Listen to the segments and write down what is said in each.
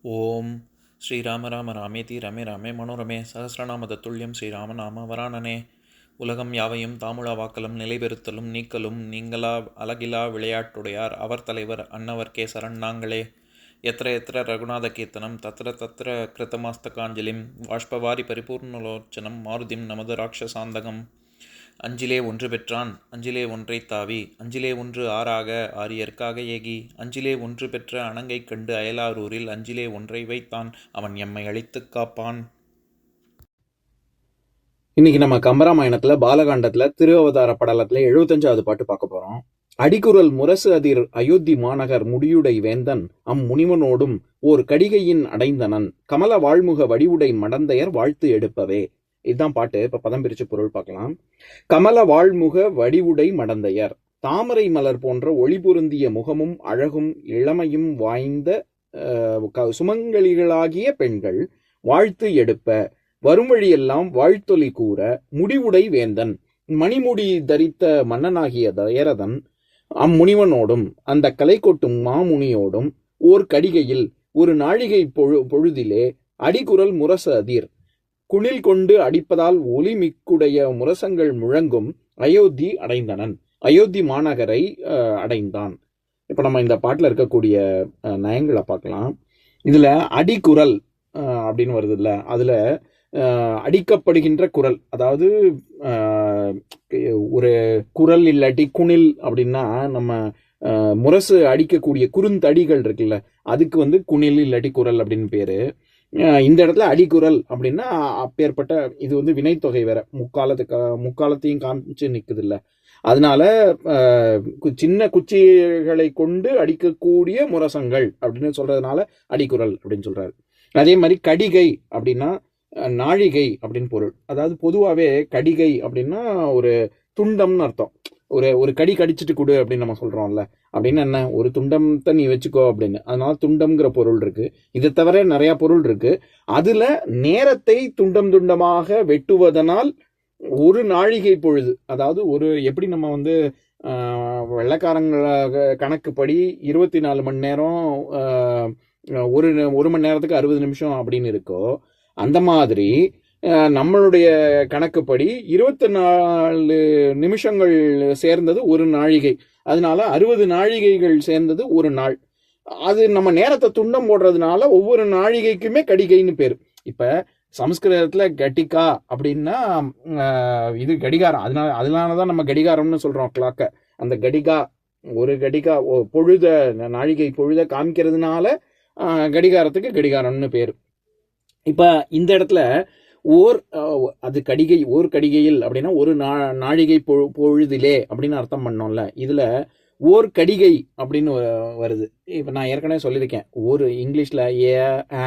ஓம் ஸ்ரீராம ராம ராமேதி ரமே ராமே மனோரமே சகசிரநாம தத்துல்யம் ஸ்ரீராமநாம வராணனே. உலகம் யாவையும் தாமுழா வாக்கலும் நிலைபெறுத்தலும் நீக்கலும் நீங்களா அழகிலா விளையாட்டுடையார் அவர் தலைவர் அன்னவர் சரண் நாங்களே. எத்திர எத்திர ரகுநாத கீர்த்தனம் தத்திர தத்திர கிருத்தமாஸ்தகாஞ்சலிம் வாஷ்பவாரி பரிபூர்ணலோச்சனம் மாருதிம் நமது ராட்சசாந்தகம். அஞ்சிலே ஒன்று பெற்றான் அஞ்சிலே ஒன்றை தாவி அஞ்சிலே ஒன்று ஆறாக ஆரியர்க்காக ஏகி அஞ்சிலே ஒன்று பெற்ற அணங்கை கண்டு அயலாரூரில் அஞ்சிலே ஒன்றை வைத்தான் அவன் எம்மை அழித்துக் காப்பான். இன்னைக்கு நம்ம கம்பராமாயணத்துல பாலகாண்டத்துல திருஅவதார படலத்துல 75வது பாட்டு பார்க்க போறோம். அடிக்குரல் முரசு அதிர் அயோத்தி மாநகர் முடியுடை வேந்தன் முனிவனோடும் ஓர் கடிகையின் அடைந்தனன் கமல வாழ்முக வடிவுடை மடந்தையர் வாழ்த்து எடுப்பவே. இதுதான் பாட்டு. இப்ப பதம் பிரிச்சு பொருள் பார்க்கலாம். கமல வாழ்முக வடிவுடை மடந்தையர், தாமரை மலர் போன்ற ஒளி பொருந்திய முகமும் அழகும் இளமையும் வாய்ந்த சுமங்கலிகளாகிய பெண்கள் வாழ்த்து எடுப்ப வரும் வழியெல்லாம் வாழ்த்தொலி கூற முடிவுடை வேந்தன் மணிமுடி தரித்த மன்னனாகிய தயரதன் அம்முனிவனோடும் அந்த கலை கொட்டும் மாமுனியோடும் ஓர் கடிகையில் ஒரு நாழிகை பொழுதிலே அடிக்குரல் முரசு அதிர் குணில் கொண்டு அடிப்பதால் ஒலி மிக்குடைய முரசங்கள் முழங்கும் அயோத்தி அடைந்தனன், அயோத்தி மாநகரை அடைந்தான். இப்ப நம்ம இந்த பாட்டுல இருக்கக்கூடிய நயங்களை பார்க்கலாம். இதுல அடிக்குரல் அப்படின்னு வருது இல்ல, அதுல அடிக்கப்படுகின்ற குரல், அதாவது ஒரு குரல் இல்லாட்டி குணில் அப்படின்னா நம்ம முரசு அடிக்கக்கூடிய குறுந்தடிகள் இருக்குல்ல, அதுக்கு குணில் இல்லாட்டி குரல் அப்படின்னு பேரு. இந்த இடத்துல அடிக்குரல் அப்படின்னா அப்பேற்பட்ட இது வினைத்தொகை வேற, முக்காலத்தையும் காமிச்சு நிக்குது இல்ல, அதனால சின்ன குச்சிகளை கொண்டு அடிக்கக்கூடிய முரசங்கள் அப்படின்னு சொல்றதுனால அடிக்குரல் அப்படின்னு சொல்றாரு. அதே மாதிரி கடிகை அப்படின்னா நாழிகை அப்படின்னு பொருள். அதாவது பொதுவாகவே கடிகை அப்படின்னா ஒரு துண்டம்னு அர்த்தம். ஒரு கடி கடிச்சிட்டு கொடு அப்படின்னு நம்ம சொல்றோம்ல, அப்படின்னு என்ன, ஒரு துண்டத்தை நீ வச்சுக்கோ அப்படின்னு. அதனால துண்டம்ங்கிற பொருள் இருக்கு. இதை தவிர நிறைய பொருள் இருக்கு. அதுல நேரத்தை துண்டம் துண்டமாக வெட்டுவதனால் ஒரு நாழிகை பொழுது, அதாவது எப்படி நம்ம வெள்ளைக்காரங்க கணக்குப்படி 24 மணி நேரம், ஒரு மணி நேரத்துக்கு 60 நிமிஷம் அப்படின்னு இருக்கோ, அந்த மாதிரி நம்மளுடைய கணக்குப்படி 24 நிமிஷங்கள் சேர்ந்தது ஒரு நாழிகை. அதனால 60 நாழிகைகள் சேர்ந்தது ஒரு நாள். அது நம்ம நேரத்தை துண்டம் போடுறதுனால ஒவ்வொரு நாழிகைக்குமே கடிகைன்னு பேரு. இப்ப சமஸ்கிருதத்துல கட்டிகா அப்படின்னா இது கடிகாரம். அதனாலதான் நம்ம கடிகாரம்னு சொல்றோம் கிளாக்க. அந்த கடிகா, ஒரு கடிகா பொழுத, நாழிகை பொழுத காமிக்கிறதுனால கடிகாரத்துக்கு கடிகாரம்னு பேரு. இப்ப இந்த இடத்துல அது கடிகை, ஓர் கடிகையில் அப்படின்னா ஒரு நாழிகை பொழுதிலே அப்படின்னு அர்த்தம் பண்ணோம்ல. இதுல ஓர் கடிகை அப்படின்னு வருது. இப்ப நான் ஏற்கனவே சொல்லியிருக்கேன், ஒரு இங்கிலீஷ்ல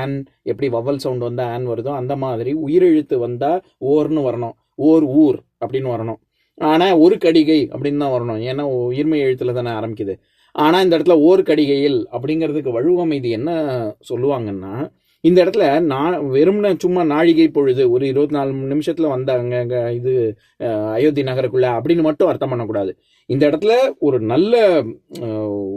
ஆன் எப்படி வவல் சவுண்ட் வந்தா ஆன் வருதோ அந்த மாதிரி உயிரெழுத்து வந்தா ஓர்னு வரணும், ஓர் ஊர் அப்படின்னு வரணும். ஆனா ஒரு கடிகை அப்படின்னு தான் வரணும், ஏன்னா உயிர்மை எழுத்துல தானே ஆரம்பிக்குது. ஆனா இந்த இடத்துல ஓர் கடிகையில் அப்படிங்கிறதுக்கு வழுவமைதி என்ன சொல்லுவாங்கன்னா, இந்த இடத்துல வெறும்ன சும்மா நாழிகை பொழுது ஒரு 24 நிமிஷத்துல வந்தாங்க இது அயோத்தி நகருக்குள்ள அப்படின்னு மட்டும் அர்த்தம் பண்ணக்கூடாது. இந்த இடத்துல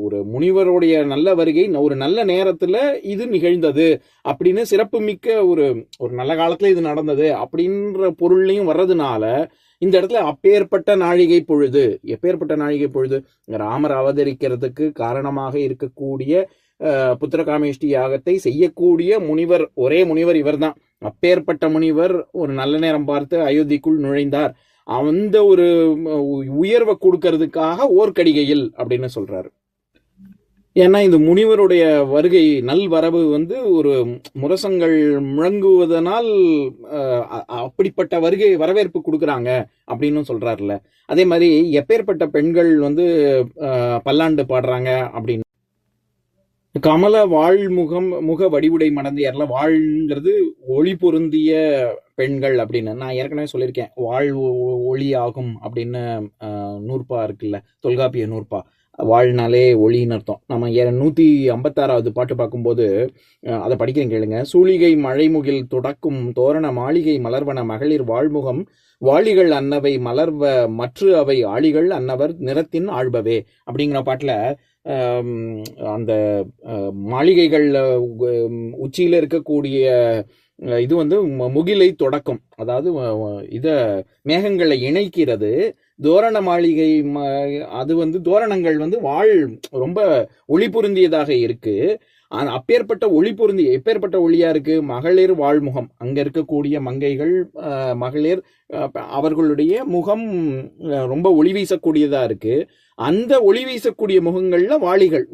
ஒரு முனிவருடைய நல்ல வருகை ஒரு நல்ல நேரத்துல இது நிகழ்ந்தது அப்படின்னு சிறப்பு மிக்க ஒரு நல்ல காலத்துல இது நடந்தது அப்படின்ற பொருள்லையும் வர்றதுனால இந்த இடத்துல அப்பேற்பட்ட நாழிகை பொழுது, எப்பேற்பட்ட நாழிகை பொழுது, ராமர் அவதரிக்கிறதுக்கு காரணமாக இருக்கக்கூடிய புத்திரகாமேஷ்டி யாகத்தை செய்யக்கூடிய முனிவர், ஒரே முனிவர் இவர் தான். அப்பேற்பட்ட முனிவர் ஒரு நல்ல நேரம் பார்த்து அயோத்திக்குள் நுழைந்தார். அந்த ஒரு உயர்வை கொடுக்கறதுக்காக ஓர் கடிகையில் அப்படின்னு சொல்றாரு. ஏன்னா இந்த முனிவருடைய வருகை நல் வரவு ஒரு முரசங்கள் முழங்குவதனால் அப்படிப்பட்ட வருகை வரவேற்பு கொடுக்குறாங்க அப்படின்னு சொல்றாருல. அதே மாதிரி எப்பேற்பட்ட பெண்கள் பல்லாண்டு பாடுறாங்க அப்படின்னு, கமல முக வடிவுடை மடந்தையர்ல வாழ்ங்கிறது ஒளி பொருந்திய பெண்கள் அப்படின்னு நான் ஏற்கனவே சொல்லியிருக்கேன். வாழ் ஒளி ஆகும் அப்படின்னு நூற்பா இருக்குல்ல, தொல்காப்பிய நூற்பா. வாழ்னாலே ஒளின்னு அர்த்தம். நம்ம 156வது பாட்டு பார்க்கும்போது அதை படிக்கிறேன் கேளுங்க. சூழிகை மழைமுகில் தொடக்கும் தோரண மாளிகை மலர்வன மகளிர் வாழ்முகம் வாளிகள் அன்னவை மலர்வ மற்ற அவை ஆளிகள் அன்னவர் நிறத்தின் ஆழ்பவே அப்படிங்கிற பாட்டுல ஆம், அந்த மாளிகைகளில் உச்சியில் இருக்கக்கூடிய இது வந்து முகிலை தொடக்கம், அதாவது இதை மேகங்களை இணைக்கிறது. தோரண மாளிகை அது வந்து தோரணங்கள் வந்து ரொம்ப ஒளி பொருந்தியதாக இருக்கு. அப்பேற்பட்ட ஒளி பொருந்திய எப்பேற்பட்ட ஒளியா இருக்கு? மகளிர் வாழ்முகம், அங்க இருக்கக்கூடிய மங்கைகள், மகளிர், அவர்களுடைய முகம் ரொம்ப ஒளி வீசக்கூடியதா இருக்கு. அந்த ஒளி வீசக்கூடிய முகங்கள்ல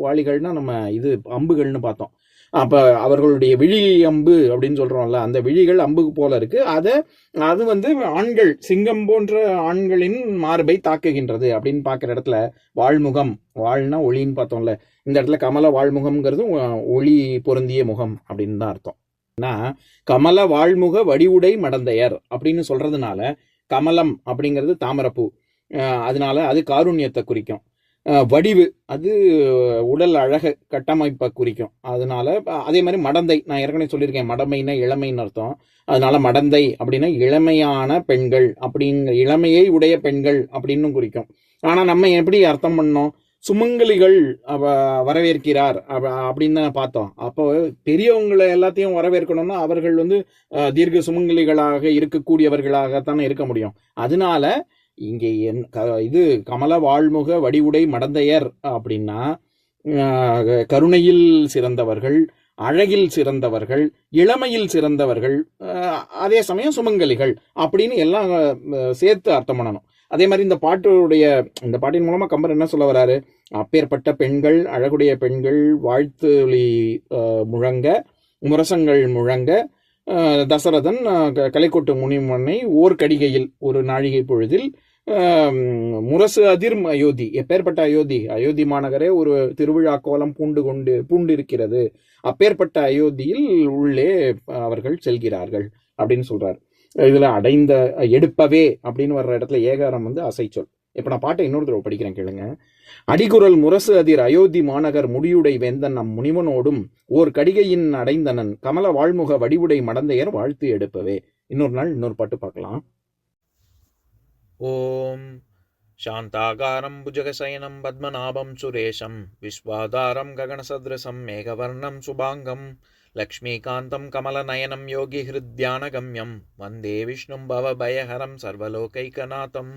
வாளிகள்னா நம்ம இது அம்புகள்னு பார்த்தோம். அப்ப அவர்களுடைய விழி அம்பு அப்படின்னு சொல்றோம்ல, அந்த விழிகள் அம்புக்கு போல இருக்கு. அது வந்து ஆண்கள், சிங்கம் போன்ற ஆண்களின் மார்பை தாக்குகின்றது அப்படின்னு பார்க்குற இடத்துல வாழ்முகம், வாழ்னா ஒளின்னு பார்த்தோம்ல, இந்த இடத்துல கமல வாழ்முகம்ங்கிறது ஒளி பொருந்திய முகம் அப்படின்னு தான் அர்த்தம். ஏன்னா கமல வாழ்முக வடிவுடை மடந்தையர் அப்படின்னு சொல்றதுனால கமலம் அப்படிங்கிறது தாமரப்பூ, அதனால அது காருண்யத்தை குறிக்கும். வடிவு அது உடல் அழக கட்டமைப்பை குறிக்கும். அதனால அதே மாதிரி மடந்தை, நான் ஏற்கனவே சொல்லியிருக்கேன், மடமைன்னா இளமைன்னு அர்த்தம். அதனால மடந்தை அப்படின்னா இளமையான பெண்கள், இளமையை உடைய பெண்கள் அப்படின்னு குறிக்கும். ஆனா நம்ம எப்படி அர்த்தம் பண்ணோம்? சுமங்கலிகள் வரவேற்கிறார் அப்படின்னு தான் பார்த்தோம். அப்போ பெரியவங்களை எல்லாத்தையும் வரவேற்கணும்னா அவர்கள் வந்து தீர்க்க சுமங்கலிகளாக இருக்கக்கூடியவர்களாகத்தானே இருக்க முடியும். அதனால இங்கே இது கமல வாழ்முக வடிவுடை மடந்தையர் அப்படின்னா கருணையில் சிறந்தவர்கள், அழகில் சிறந்தவர்கள், இளமையில் சிறந்தவர்கள், அதே சமயம் சுமங்கலிகள் அப்படின்னு எல்லாம் சேர்த்து அர்த்தம் பண்ணணும். அதே மாதிரி இந்த பாட்டின் மூலமா கம்பர் என்ன சொல்ல வராரு? அப்பேற்பட்ட பெண்கள், அழகுடைய பெண்கள் வாழ்த்தொலி முழங்க, முரசங்கள் முழங்க, தசரதன் கலைக்கோட்டு முனிமன்னை ஓர் கடிகையில், ஒரு நாழிகை பொழுதில் முரசு அதிர் அயோத்தி, எப்பேற்பட்ட அயோத்தி மாநகரே ஒரு திருவிழா கோலம் பூண்டு இருக்கிறது. அப்பேற்பட்ட அயோத்தியில் உள்ளே அவர்கள் செல்கிறார்கள் அப்படின்னு சொல்றாரு. இதுல அடைந்த எடுப்பவே அப்படின்னு வர்ற இடத்துல ஏகாரம் வந்து அசைச்சொல். இப்ப நான் பாட்டை இன்னொரு தடவை படிக்கிறேன், கேளுங்க. அடிகுரல் முரசு அதிர் அயோத்தி மாநகர் முடியுடை வேந்தன் நம் முனிவனோடும் ஓர் கடிகையின் அடைந்தனன் கமல வாழ்முக வடிவுடை மடந்தையர் வாழ்த்து எடுப்பவே. இன்னொரு நாள் இன்னொரு பாட்டு பார்க்கலாம். ஓம் சாந்தாகாரம் புஜகசயனம் பத்மநாபம் சுரேஷம் விஸ்வாதாரம் ககனசத்ருசம் மேகவர்ணம் சுபாங்கம் லக்ஷ்மீகாந்தம் கமலநயனம் யோகி ஹிருத்யானகம்யம் வந்தே விஷ்ணும் பவபயஹரம் சர்வலோகைகநாதம்.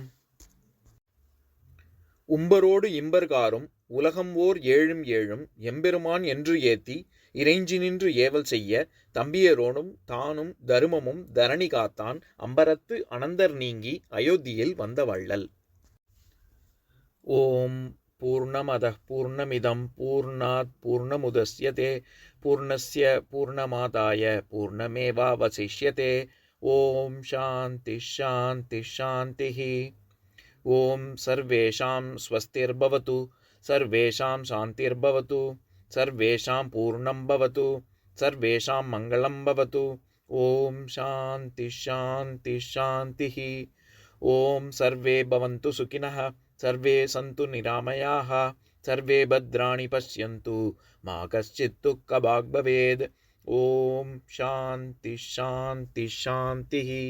உம்பரோடு இம்பர்காரும் உலகம் ஓர் ஏழும் ஏழும் எம்பெருமான் என்று ஏத்தி இறைஞ்சி நின்று ஏவல் செய்ய தம்பியரோடும் தானும் தருமமும் தரணி காத்தான் அம்பரத்து அனந்தர் நீங்கி அயோத்தியில் வந்த வள்ளல். ஓம் பூர்ணமதః பூர்ணமிதம் பூர்ணாத் பூர்ணமுதஸ்யதே பூர்ணஸ்ய பூர்ணமாதாய பூர்ணமேவாவசிஷ்யதே. ஓம் சாந்தி சாந்தி சாந்திஹி. ஓம் சர்வேஷாம் ஸ்வஸ்திர்பவது, சர்வேஷாம் சாந்திர்பவது, சர்வேஷாம் பூர்ணம் பவது, சர்வேஷாம் மங்களம் பவது. ஓம் சாந்தி சாந்தி சாந்திஹி. ஓம் சர்வே பவந்து சுகினः, சர்வே சந்து நிராமயாः, சர்வே பத்ராணி பஷ்யந்து மா கஷ்சித் துக்கபாக் பவேத். ஓம் சாந்தி சாந்தி சாந்திஹி.